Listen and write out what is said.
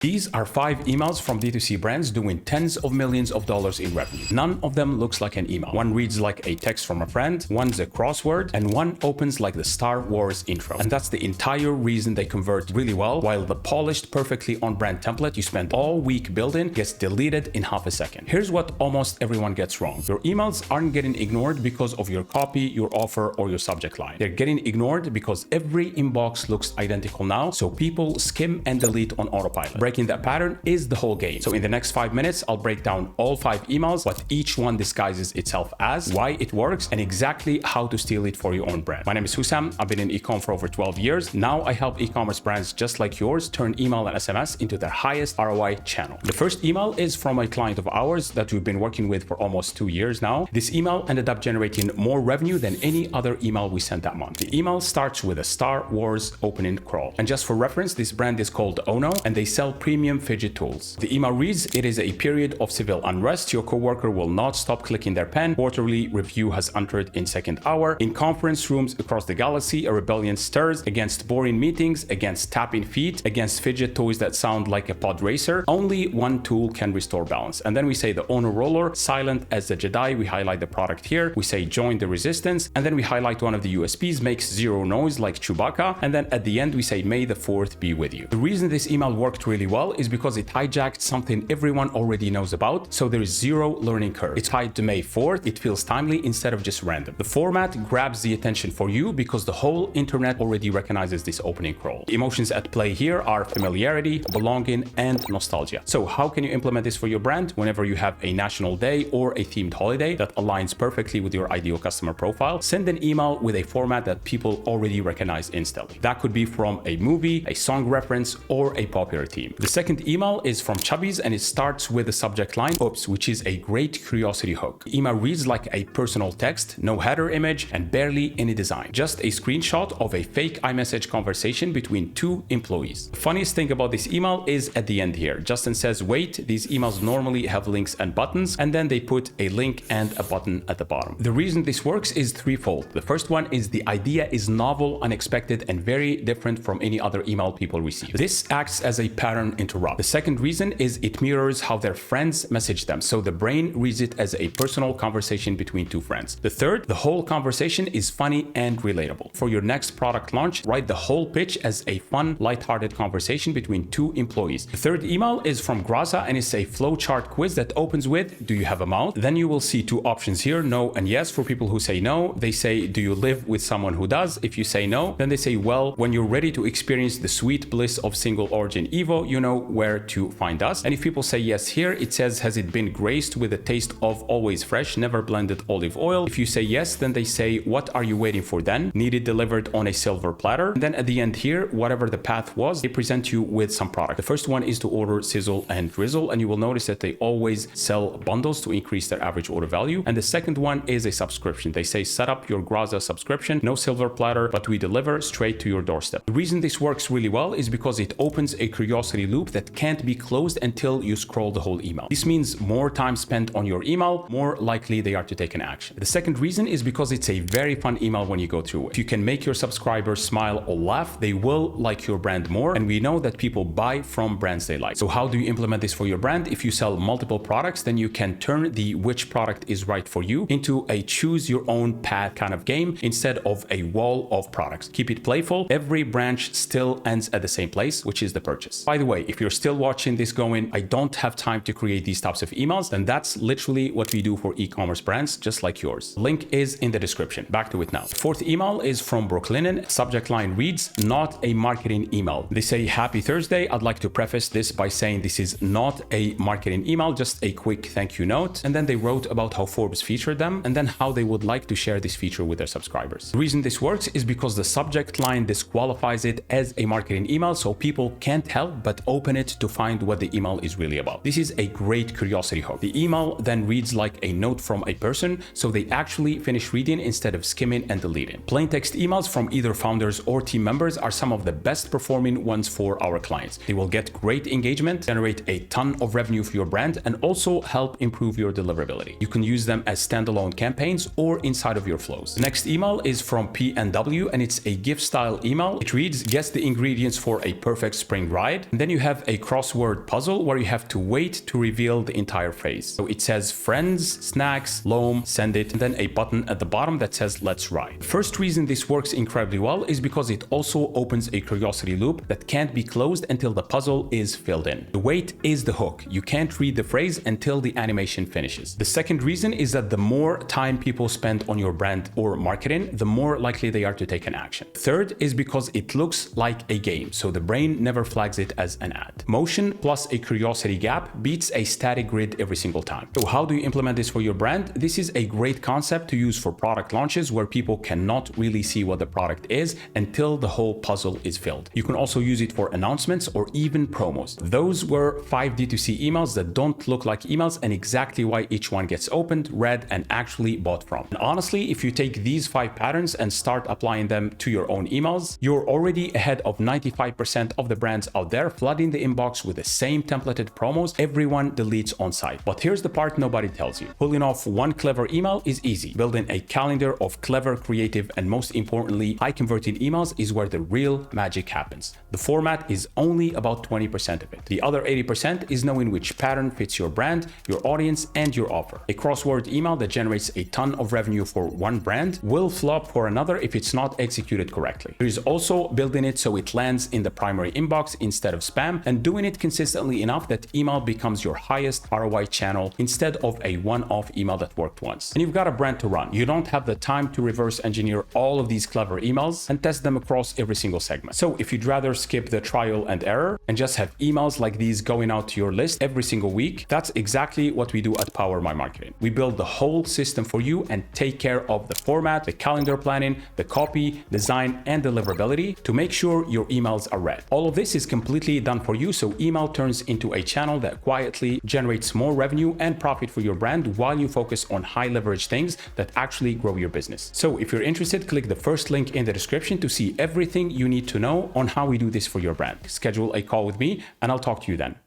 These are 5 emails from D2C brands doing tens of millions of dollars in revenue. None of them looks like an email. One reads like a text from a friend, one's a crossword, and one opens like the Star Wars intro. And that's the entire reason they convert really well, while the polished, perfectly on-brand template you spent all week building gets deleted in half a second. Here's what almost everyone gets wrong. Your emails aren't getting ignored because of your copy, your offer, or your subject line. They're getting ignored because every inbox looks identical now, so people skim and delete on autopilot. Breaking that pattern is the whole game. So in the next 5 minutes, I'll break down all 5 emails, what each one disguises itself as, why it works, and exactly how to steal it for your own brand. My name is Houcem. I've been in Ecom for over 12 years. Now I help e-commerce brands just like yours turn email and SMS into their highest ROI channel. The first email is from a client of ours that we've been working with for almost 2 years now. This email ended up generating more revenue than any other email we sent that month. The email starts with a Star Wars opening crawl. And just for reference, this brand is called Ono, and they sell premium fidget tools. The email reads, "It is a period of civil unrest. Your coworker will not stop clicking their pen. Quarterly review has entered in second hour. In conference rooms across the galaxy, a rebellion stirs against boring meetings, against tapping feet, against fidget toys that sound like a pod racer. Only one tool can restore balance." And then we say the Ono roller, silent as the Jedi. We highlight the product here. We say join the resistance. And then we highlight one of the USPs, makes zero noise like Chewbacca. And then at the end, we say, "May the 4th be with you." The reason this email worked really well is because it hijacked something everyone already knows about, so there is zero learning curve. It's tied to May 4th, it feels timely instead of just random. The format grabs the attention for you because the whole internet already recognizes this opening crawl. The emotions at play here are familiarity, belonging, and nostalgia. So how can you implement this for your brand? Whenever you have a national day or a themed holiday that aligns perfectly with your ideal customer profile, send an email with a format that people already recognize instantly. That could be from a movie, a song reference, or a popular theme. The second email is from Chubby's, and it starts with the subject line, "Oops," which is a great curiosity hook. The email reads like a personal text, no header image, and barely any design. Just a screenshot of a fake iMessage conversation between 2 employees. The funniest thing about this email is at the end here. Justin says, "Wait, these emails normally have links and buttons," and then they put a link and a button at the bottom. The reason this works is threefold. The first one is the idea is novel, unexpected, and very different from any other email people receive. This acts as a pattern interrupt. The second reason is it mirrors how their friends message them, so the brain reads it as a personal conversation between 2 friends. The third, the whole conversation is funny and relatable. For your next product launch, write the whole pitch as a fun, lighthearted conversation between 2 employees. The third email is from Graza, and it's a flowchart quiz that opens with, "Do you have a mouth?" Then you will see 2 options here, no and yes. For people who say no, they say, "Do you live with someone who does?" If you say no, then they say, "Well, when you're ready to experience the sweet bliss of single origin Evo, you know where to find us." And if people say yes here, it says, "Has it been graced with a taste of always fresh, never blended olive oil?" If you say yes, then they say, "What are you waiting for then? Need it delivered on a silver platter?" And then at the end here, whatever the path was, they present you with some product. The first one is to order sizzle and drizzle, and you will notice that they always sell bundles to increase their average order value. And the second one is a subscription. They say, "Set up your Graza subscription, no silver platter, but we deliver straight to your doorstep." The reason this works really well is because it opens a curiosity loop that can't be closed until you scroll the whole email. This means more time spent on your email, more likely they are to take an action. The second reason is because it's a very fun email when you go through it. If you can make your subscribers smile or laugh, they will like your brand more, and we know that people buy from brands they like. So how do you implement this for your brand? If you sell multiple products, then you can turn the which product is right for you into a choose your own path kind of game instead of a wall of products. Keep it playful. Every branch still ends at the same place, which is the purchase. By the way, if you're still watching this going, "I don't have time to create these types of emails," then that's literally what we do for e-commerce brands just like yours. Link is in the description. Back to it now. Fourth email is from Brooklinen. Subject line reads, "Not a marketing email." They say, "Happy Thursday. I'd like to preface this by saying this is not a marketing email, just a quick thank you note." And then they wrote about how Forbes featured them and then how they would like to share this feature with their subscribers. The reason this works is because the subject line disqualifies it as a marketing email, so people can't help but open it to find what the email is really about. This is a great curiosity hook. The email then reads like a note from a person, so they actually finish reading instead of skimming and deleting. Plain text emails from either founders or team members are some of the best performing ones for our clients. They will get great engagement, generate a ton of revenue for your brand, and also help improve your deliverability. You can use them as standalone campaigns or inside of your flows. The next email is from PNW, and it's a gift style email. It reads, "Guess the ingredients for a perfect spring ride." And then Then you have a crossword puzzle where you have to wait to reveal the entire phrase. So it says friends, snacks, loam, send it, and then a button at the bottom that says let's ride. The first reason this works incredibly well is because it also opens a curiosity loop that can't be closed until the puzzle is filled in. The wait is the hook. You can't read the phrase until the animation finishes. The second reason is that the more time people spend on your brand or marketing, the more likely they are to take an action. Third is because it looks like a game, so the brain never flags it as an ad. Motion plus a curiosity gap beats a static grid every single time. So how do you implement this for your brand? This is a great concept to use for product launches where people cannot really see what the product is until the whole puzzle is filled. You can also use it for announcements or even promos. Those were 5 D2C emails that don't look like emails and exactly why each one gets opened, read, and actually bought from. And honestly, if you take these 5 patterns and start applying them to your own emails, you're already ahead of 95% of the brands out there flooding the inbox with the same templated promos everyone deletes on site. But here's the part nobody tells you. Pulling off one clever email is easy. Building a calendar of clever, creative, and most importantly, high converting emails is where the real magic happens. The format is only about 20% of it. The other 80% is knowing which pattern fits your brand, your audience, and your offer. A crossword email that generates a ton of revenue for one brand will flop for another if it's not executed correctly. There is also building it so it lands in the primary inbox instead of spam, and doing it consistently enough that email becomes your highest ROI channel instead of a one-off email that worked once. And you've got a brand to run. You don't have the time to reverse engineer all of these clever emails and test them across every single segment. So if you'd rather skip the trial and error and just have emails like these going out to your list every single week, that's exactly what we do at Power My Marketing. We build the whole system for you and take care of the format, the calendar planning, the copy, design, and deliverability to make sure your emails are read. All of this is completely done for you, so email turns into a channel that quietly generates more revenue and profit for your brand while you focus on high leverage things that actually grow your business. So if you're interested, click the first link in the description to see everything you need to know on how we do this for your brand. Schedule a call with me and I'll talk to you then.